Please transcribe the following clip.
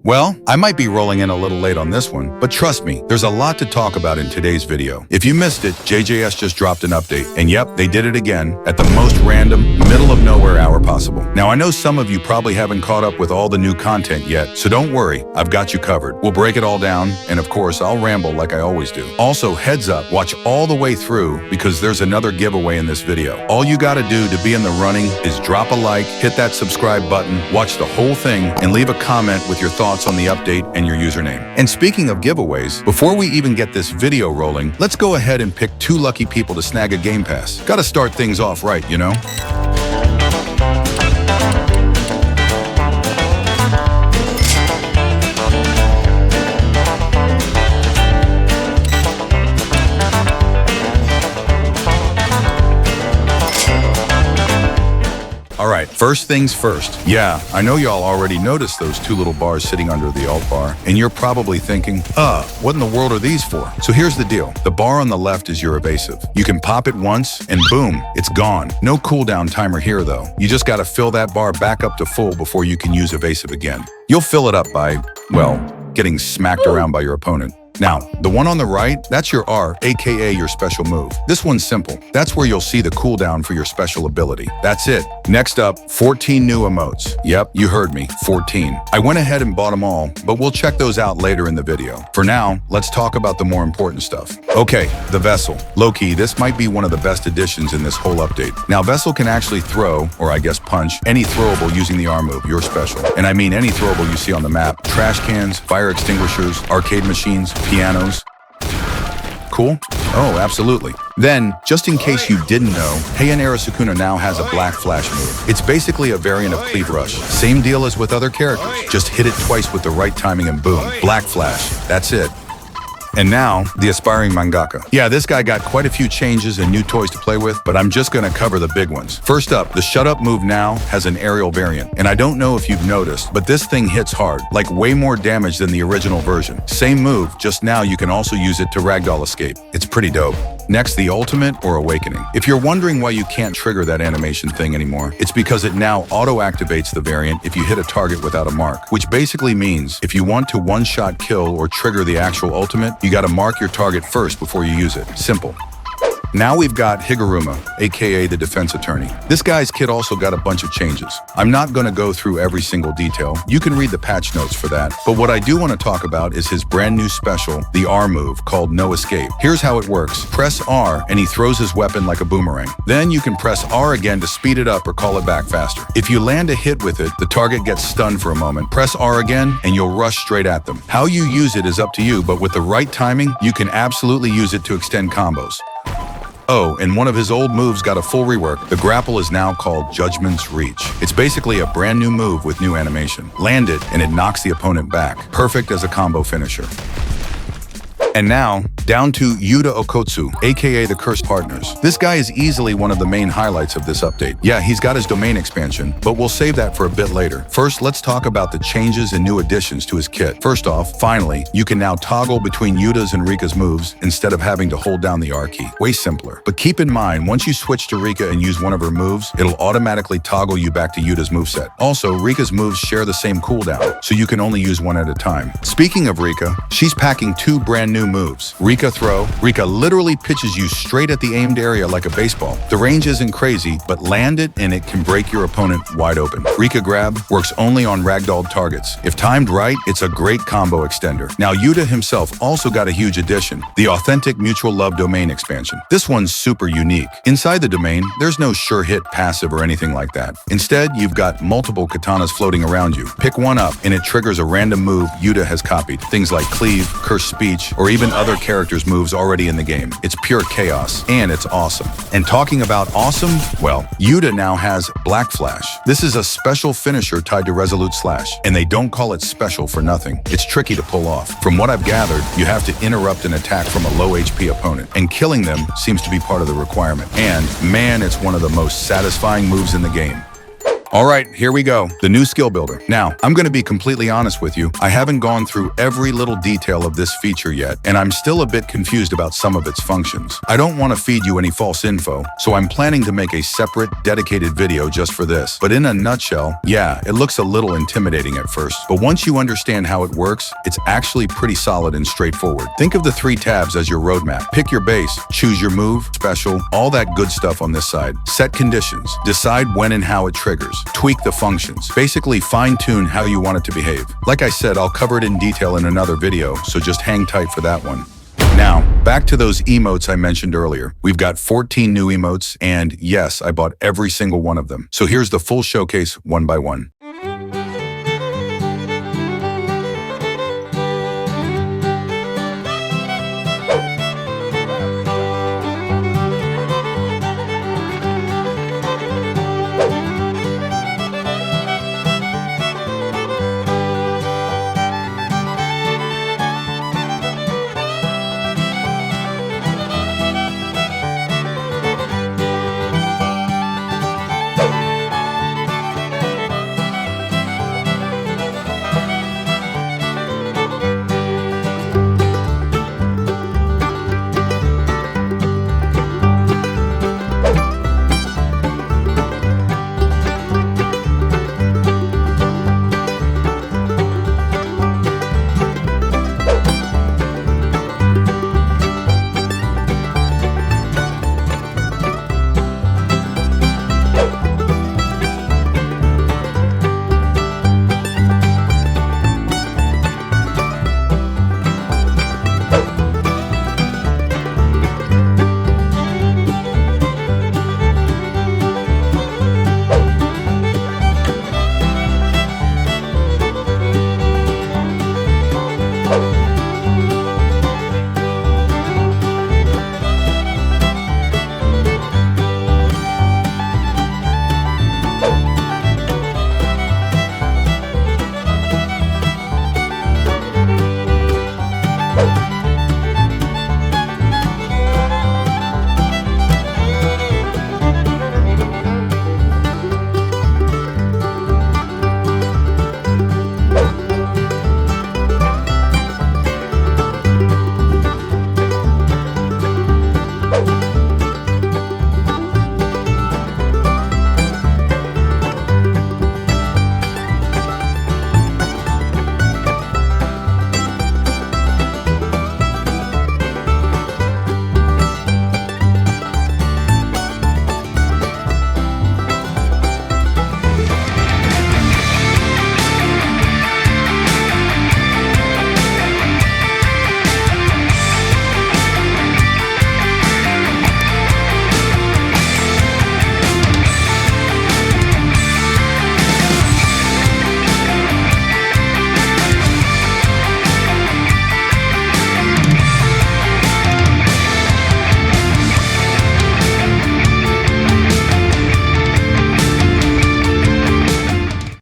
Well, I might be rolling in a little late on this one, but trust me, there's a lot to talk about in today's video. If you missed it, JJS just dropped an update, and yep, they did it again at the most random, middle of nowhere hour possible. Now, I know some of you probably haven't caught up with all the new content yet, so don't worry, I've got you covered. We'll break it all down, and of course, I'll ramble like I always do. Also, heads up, watch all the way through because there's another giveaway in this video. All you gotta do to be in the running is drop a like, hit that subscribe button, watch the whole thing, and leave a comment with your thoughts on the update and your username. And speaking of giveaways, before we even get this video rolling, let's go ahead and pick 2 lucky people to snag a Game Pass. Gotta start things off right, you know? Alright, first things first. Yeah, I know y'all already noticed those 2 little bars sitting under the alt bar, and you're probably thinking, what in the world are these for? So here's the deal. The bar on the left is your evasive. You can pop it once, and boom, it's gone. No cooldown timer here though. You just gotta fill that bar back up to full before you can use evasive again. You'll fill it up by, well, getting smacked around by your opponent. Now, the one on the right, that's your R, aka your special move. This one's simple. That's where you'll see the cooldown for your special ability. That's it. Next up, 14 new emotes. Yep, you heard me, 14. I went ahead and bought them all, but we'll check those out later in the video. For now, let's talk about the more important stuff. Okay, the Vessel. Low-key, this might be one of the best additions in this whole update. Now, Vessel can actually throw, or I guess punch, any throwable using the R move, your special. And I mean any throwable you see on the map. Trash cans, fire extinguishers, arcade machines, pianos. Cool? Oh, absolutely. Then, just in case you didn't know, Heian Era Sukuna now has a Black Flash move. It's basically a variant of Cleave Rush. Same deal as with other characters. Just hit it twice with the right timing and boom. Black Flash. That's it. And now, the aspiring mangaka. Yeah, this guy got quite a few changes and new toys to play with, but I'm just gonna cover the big ones. First up, the Shut Up move now has an aerial variant. And I don't know if you've noticed, but this thing hits hard, like way more damage than the original version. Same move, just now you can also use it to ragdoll escape. It's pretty dope. Next, the Ultimate or Awakening. If you're wondering why you can't trigger that animation thing anymore, it's because it now auto-activates the variant if you hit a target without a mark, which basically means if you want to one-shot kill or trigger the actual Ultimate, you gotta mark your target first before you use it. Simple. Now we've got Higuruma, aka the Defense Attorney. This guy's kit also got a bunch of changes. I'm not gonna go through every single detail. You can read the patch notes for that. But what I do want to talk about is his brand new special, the R move, called No Escape. Here's how it works. Press R and he throws his weapon like a boomerang. Then you can press R again to speed it up or call it back faster. If you land a hit with it, the target gets stunned for a moment. Press R again and you'll rush straight at them. How you use it is up to you, but with the right timing, you can absolutely use it to extend combos. Oh, and one of his old moves got a full rework. The grapple is now called Judgment's Reach. It's basically a brand new move with new animation. Land it, and it knocks the opponent back. Perfect as a combo finisher. And now, down to Yuta Okotsu, aka the Cursed Partners. This guy is easily one of the main highlights of this update. Yeah, he's got his domain expansion, but we'll save that for a bit later. First, let's talk about the changes and new additions to his kit. First off, finally, you can now toggle between Yuta's and Rika's moves instead of having to hold down the R key. Way simpler. But keep in mind, once you switch to Rika and use one of her moves, it'll automatically toggle you back to Yuta's moveset. Also, Rika's moves share the same cooldown, so you can only use one at a time. Speaking of Rika, she's packing 2 brand new moves. Rika Throw. Rika literally pitches you straight at the aimed area like a baseball. The range isn't crazy, but land it and it can break your opponent wide open. Rika Grab works only on ragdolled targets. If timed right, it's a great combo extender. Now Yuta himself also got a huge addition, the Authentic Mutual Love domain expansion. This one's super unique. Inside the domain, there's no sure hit passive or anything like that. Instead, you've got multiple katanas floating around you. Pick one up and it triggers a random move Yuta has copied. Things like Cleave, Curse Speech, or even other characters' moves already in the game. It's pure chaos, and it's awesome. And talking about awesome, well, Yuta now has Black Flash. This is a special finisher tied to Resolute Slash, and they don't call it special for nothing. It's tricky to pull off. From what I've gathered, you have to interrupt an attack from a low HP opponent, and killing them seems to be part of the requirement. And man, it's one of the most satisfying moves in the game. Alright, here we go. The new skill builder. Now, I'm going to be completely honest with you. I haven't gone through every little detail of this feature yet, and I'm still a bit confused about some of its functions. I don't want to feed you any false info, so I'm planning to make a separate, dedicated video just for this. But in a nutshell, yeah, it looks a little intimidating at first. But once you understand how it works, it's actually pretty solid and straightforward. Think of the 3 tabs as your roadmap. Pick your base, choose your move, special, all that good stuff on this side. Set conditions. Decide when and how it triggers. Tweak the functions. Basically, fine-tune how you want it to behave. Like I said, I'll cover it in detail in another video, so just hang tight for that one. Now, back to those emotes I mentioned earlier. We've got 14 new emotes, and yes, I bought every single one of them. So here's the full showcase one by one.